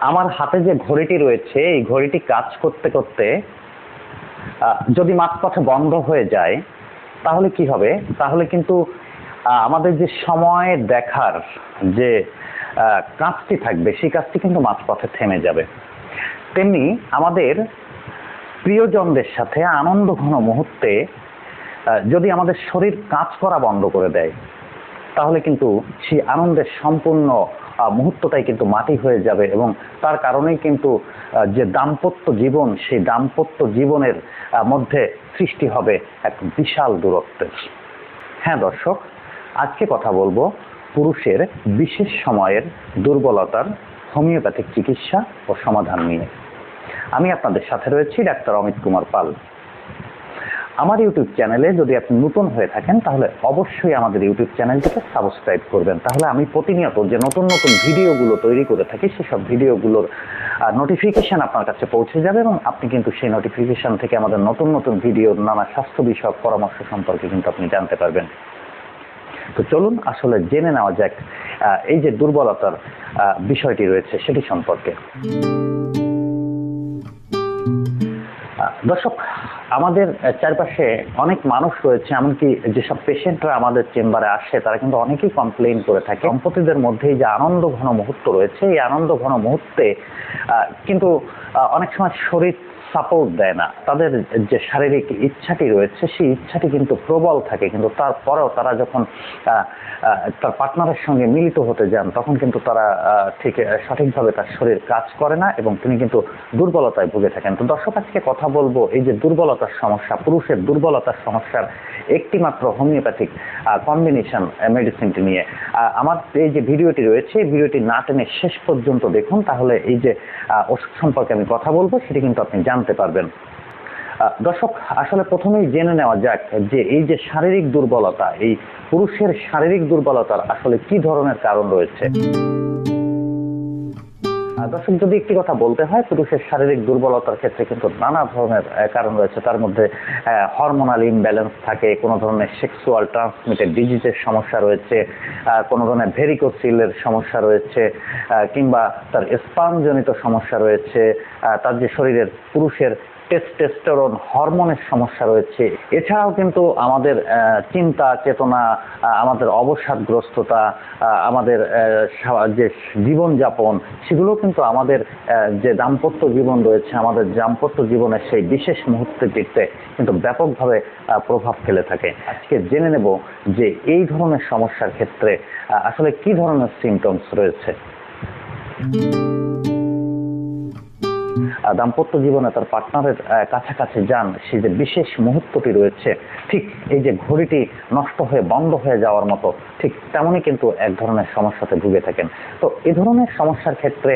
আমার হাতে যে ঘড়িটি রয়েছে এই ঘড়িটি কাজ করতে করতে যদি মাঝপথে বন্ধ হয়ে যায় তাহলে কি হবে? তাহলে কিন্তু আমাদের যে সময় দেখার যে কাজটি থাকবে সেই কাজটি কিন্তু মাঝপথে থেমে যাবে। তেমনি আমাদের প্রিয়জনদের সাথে আনন্দ ঘন মুহূর্তে যদি আমাদের শরীর কাজ করা বন্ধ করে দেয় তাহলে কিন্তু সেই আনন্দের সম্পূর্ণ মুহূর্তটাই কিন্তু মাটি হয়ে যাবে এবং তার কারণেই কিন্তু যে দাম্পত্য জীবন সেই দাম্পত্য জীবনের মধ্যে সৃষ্টি হবে এক বিশাল দূরত্বের। হ্যাঁ দর্শক, আজকে কথা বলবো পুরুষের বিশেষ সময়ের দুর্বলতার হোমিওপ্যাথিক চিকিৎসা ও সমাধান নিয়ে। আমি আপনাদের সাথে রয়েছি ডাক্তার অমিত কুমার পাল। আমার ইউটিউব চ্যানেলে যদি আপনি নতুন হয়ে থাকেন তাহলে অবশ্যই আমাদের ইউটিউব চ্যানেলটিকে সাবস্ক্রাইব করবেন, তাহলে আমি প্রতিনিয়ত যে নতুন নতুন ভিডিওগুলো তৈরি করে থাকি সেসব ভিডিওগুলোর নোটিফিকেশন আপনার কাছে পৌঁছে যাবে এবং আপনি কিন্তু সেই নোটিফিকেশন থেকে আমাদের নতুন নতুন ভিডিওর নানা স্বাস্থ্য বিষয়ক পরামর্শ সম্পর্কে কিন্তু আপনি জানতে পারবেন। তো চলুন আসলে জেনে নেওয়া যাক এই যে দুর্বলতার বিষয়টি রয়েছে সেটি সম্পর্কে। দর্শক, আমাদের চারপাশে অনেক মানুষ রয়েছে, এমনকি যেসব পেশেন্টরা আমাদের চেম্বারে আসে তারা কিন্তু অনেকেই কমপ্লেইন করে থাকে দম্পতিদের মধ্যে যে আনন্দ ঘন মুহূর্ত রয়েছে এই আনন্দ ঘন মুহূর্তে কিন্তু অনেক সময় শরীর সাপোর্ট দেয় না। তাদের যে শারীরিক ইচ্ছাটি রয়েছে সেই ইচ্ছাটি কিন্তু প্রবল থাকে, কিন্তু তারপরেও তারা যখন তার পার্টনারের সঙ্গে মিলিত হতে যান তখন কিন্তু তারা ঠিক সঠিকভাবে তার শরীর কাজ করে না এবং তিনি কিন্তু দুর্বলতায় ভুগে থাকেন। তো দর্শক, আজকে কথা বলবো এই যে দুর্বলতার সমস্যা, পুরুষের দুর্বলতার সমস্যার একটি মাত্র হোমিওপ্যাথিক কম্বিনেশন মেডিসিনটি নিয়ে। আমার এই যে ভিডিওটি রয়েছে এই ভিডিওটি না টেনে শেষ পর্যন্ত দেখুন, তাহলে এই যে ওষুধ সম্পর্কে আমি কথা বলবো সেটি কিন্তু আপনি জানতে পারবেন। দর্শক, আসলে প্রথমেই জেনে নেওয়া যাক যে এই যে শারীরিক দুর্বলতা, এই পুরুষের শারীরিক দুর্বলতার আসলে কি ধরনের কারণ রয়েছে। দর্শক, যদি একটি কথা বলতে হয়, পুরুষের শারীরিক দুর্বলতার ক্ষেত্রে কিন্তু নানা ধরনের কারণ রয়েছে। তার মধ্যে হরমোনাল ইমব্যালেন্স থাকে, কোনো ধরনের সেক্সুয়াল ট্রান্সমিটেড ডিজিজের সমস্যা রয়েছে, কোনো ধরনের ভেরিকোসিলের সমস্যা রয়েছে, কিংবা তার স্পার্মজনিত সমস্যা রয়েছে, তার যে শরীরের পুরুষের টেস্টোস্টেরন হরমোনের সমস্যা রয়েছে। এছাড়াও কিন্তু আমাদের চিন্তা চেতনা, আমাদের অবসাদগ্রস্ততা, আমাদের যে জীবনযাপন সেগুলো কিন্তু আমাদের যে দাম্পত্য জীবন রয়েছে আমাদের দাম্পত্য জীবনের সেই বিশেষ মুহূর্তটিতে কিন্তু ব্যাপকভাবে প্রভাব ফেলে থাকে। আজকে জেনে নেব যে এই ধরনের সমস্যার ক্ষেত্রে আসলে কি ধরনের সিমটমস রয়েছে। দাম্পত্য জীবনে তার পার্টনারের কাছাকাছি যান, সেই যে বিশেষ মুহূর্তটি রয়েছে ঠিক এই যে ঘড়িটি নষ্ট হয়ে বন্ধ হয়ে যাওয়ার মতো ঠিক তেমনই কিন্তু এক ধরনের সমস্যাতে ভুগে থাকেন। তো এই ধরনের সমস্যার ক্ষেত্রে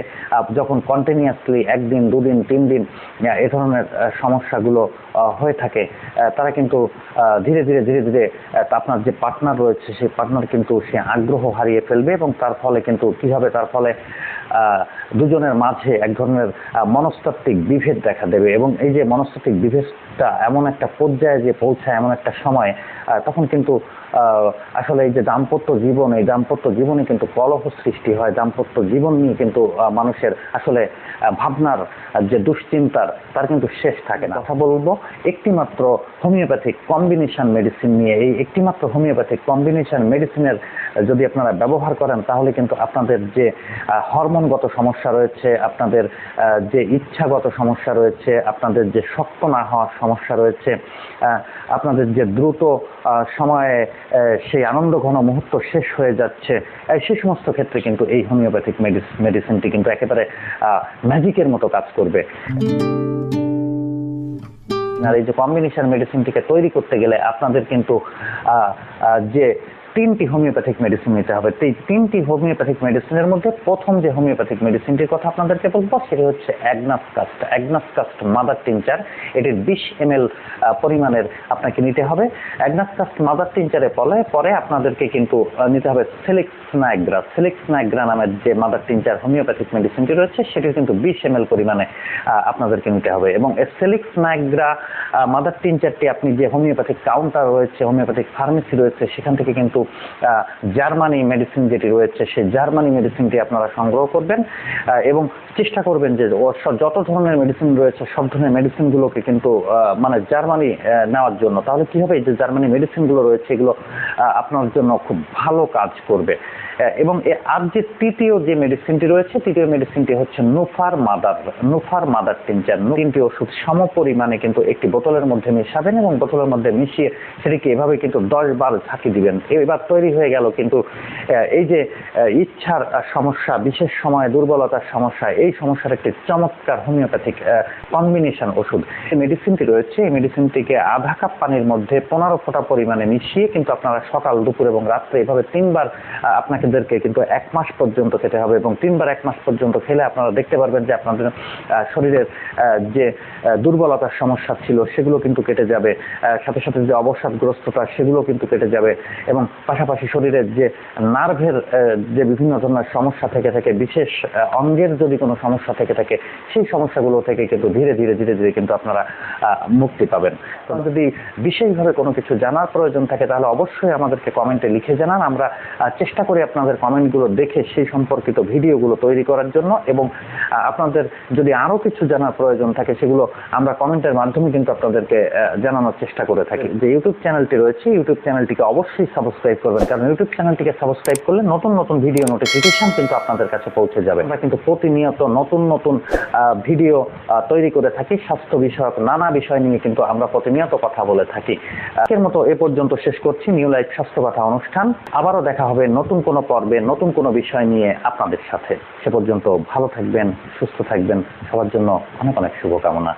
যখন কন্টিনিউয়াসলি একদিন দুদিন তিন দিন এ ধরনের সমস্যাগুলো হয়ে থাকে তারা কিন্তু ধীরে ধীরে ধীরে ধীরে আপনার যে পার্টনার রয়েছে সেই পার্টনার কিন্তু সে আগ্রহ হারিয়ে ফেলবে এবং তার ফলে কিন্তু কি হবে, তার ফলে দুজনের মাঝে এক ধরনের মনস্তাত্ত্বিক বিভেদ দেখা দেবে এবং এই যে মনস্তাত্ত্বিক বিভেদটা এমন একটা পর্যায়ে যে পৌঁছায়, এমন একটা সময় তখন কিন্তু আসলে এই যে দাম্পত্য জীবন, এই দাম্পত্য জীবনে কিন্তু কলহ সৃষ্টি হয়। দাম্পত্য জীবন নিয়ে কিন্তু মানুষের আসলে ভাবনার যে দুশ্চিন্তার তার কিন্তু শেষ থাকে না। কথা বলবো একটি মাত্র হোমিওপ্যাথিক কম্বিনেশন মেডিসিন নিয়ে। এই একটি মাত্র হোমিওপ্যাথিক কম্বিনেশন মেডিসিনের যদি আপনারা ব্যবহার করেন তাহলে কিন্তু আপনাদের যে হরমোনগত সমস্যা রয়েছে, আপনাদের যে ইচ্ছাগত সমস্যা রয়েছে, আপনাদের যে শক্ত না হওয়ার সমস্যা রয়েছে, আপনাদের যে দ্রুত সময়ে সেই আনন্দ ঘন মুহূর্ত শেষ হয়ে যাচ্ছে, সেই সমস্ত ক্ষেত্রে কিন্তু এই হোমিওপ্যাথিক মেডিসিনটি কিন্তু একেবারে ম্যাজিকের মতো কাজ করবে। আর এই যে কম্বিনেশন মেডিসিনটিকে তৈরি করতে গেলে আপনাদের কিন্তু যে তিনটি হোমিওপ্যাথিক মেডিসিন নিতে হবে। এই তিনটি হোমিওপ্যাথিক মেডিসিনের মধ্যে প্রথম যে হোমিওপ্যাথিক মেডিসিনটির কথা আপনাদেরকে বলবো সেটি হচ্ছে অ্যাগনাসকাস্ট মাদার টিনচার। এটির 20 ml পরিমাণের আপনাকে নিতে হবে। অ্যাগনাসকাস্ট মাদার টিনচারে পরে আপনাদেরকে কিন্তু নিতে হবে সেলিক্স নাইগ্রা নামের যে মাদার টিনচার হোমিওপ্যাথিক মেডিসিনটি রয়েছে সেটির কিন্তু 20 ml পরিমাণে আপনাদেরকে নিতে হবে এবং সেলিক্স নাইগ্রা মাদার টিনচারটি আপনি যে হোমিওপ্যাথিক কাউন্টার রয়েছে, হোমিওপ্যাথিক ফার্মেসি রয়েছে সেখান থেকে কিন্তু কিন্তু জার্মানি মেডিসিন যেটি রয়েছে সেই জার্মানি মেডিসিনটি আপনারা সংগ্রহ করবেন এবং চেষ্টা করবেন যে যত ধরনের মেডিসিন রয়েছে সব ধরনের মেডিসিনগুলোকে কিন্তু মানে জার্মানি নেওয়ার জন্য। তাহলে কি হবে, এই যে জার্মানি মেডিসিনগুলো রয়েছে এগুলো আপনার জন্য খুব ভালো কাজ করবে। এবং আর যে তৃতীয় যে মেডিসিনটি রয়েছে, তৃতীয় মেডিসিনটি হচ্ছে নুফার মাদার টিনচার। 3টি ওষুধ সমপরিমাণে কিন্তু একটি বোতলের মধ্যে মেশাবেন এবং বোতলের মধ্যে মিশিয়ে সেটিকে এভাবে কিন্তু 10 বার ঝাঁকি দিবেন। এবার তৈরি হয়ে গেল কিন্তু এই যে ইচ্ছার সমস্যা, বিশেষ সময়ে দুর্বলতার সমস্যা, এই সমস্যার একটি চমৎকার হোমিওপ্যাথিক কম্বিনেশন ওষুধ। এই মেডিসিনটি রয়েছে, এই মেডিসিনটিকে আধা কাপ পানির মধ্যে 15 ফোঁটা পরিমাণে মিশিয়ে কিন্তু আপনারা সকাল, দুপুর এবং রাত্রে এভাবে 3 বার আপনাদেরকে কিন্তু 1 মাস পর্যন্ত খেতে হবে এবং 3 বার 1 মাস পর্যন্ত খেলে আপনারা দেখতে পারবেন যে আপনাদের শরীরের যে দুর্বলতার সমস্যা ছিল সেগুলো কিন্তু কেটে যাবে, সাথে সাথে যে অবসাদগ্রস্ততা সেগুলো কিন্তু কেটে যাবে এবং পাশাপাশি শরীরের যে নার্ভের যে বিভিন্ন ধরনের সমস্যা থেকে থাকে, বিশেষ অঙ্গের যদি কোনো সমস্যা থেকে থাকে সেই সমস্যাগুলো থেকে কিন্তু ধীরে ধীরে কিন্তু আপনারা মুক্তি পাবেন। তো যদি বিশেষভাবে কোনো কিছু জানার প্রয়োজন থাকে তাহলে অবশ্যই আমাদেরকে কমেন্টে লিখে জানান। আমরা চেষ্টা করি আপনাদের কমেন্টগুলো দেখে সেই সম্পর্কিত ভিডিওগুলো তৈরি করার জন্য, এবং আপনাদের যদি আরও কিছু জানার প্রয়োজন থাকে সেগুলো আমরা কমেন্টের মাধ্যমে কিন্তু আপনাদেরকে জানানোর চেষ্টা করে থাকি। যে ইউটিউব চ্যানেলটি রয়েছে, ইউটিউব চ্যানেলটিকে অবশ্যই সাবস্ক্রাইব করবেন, কারণ ইউটিউব চ্যানেলটিকে সাবস্ক্রাইব করলে নতুন নতুন ভিডিও নোটিফিকেশন কিন্তু আপনাদের কাছে পৌঁছে যাবে। আমরা কিন্তু প্রতিনিয়ত নতুন নতুন ভিডিও তৈরি করে থাকি, স্বাস্থ্য বিষয়ক নানা বিষয় নিয়ে কিন্তু আমরা প্রতিনিয়ত কথা বলে থাকি। এর মতো এ পর্যন্ত শেষ করছি নিউ লাইফ স্বাস্থ্য কথা অনুষ্ঠান। আবারও দেখা হবে নতুন কোনো পর্বে নতুন কোনো বিষয় নিয়ে আপনাদের সাথে। সে পর্যন্ত ভালো থাকবেন, সুস্থ থাকবেন, সবার জন্য অনেক অনেক শুভকামনা।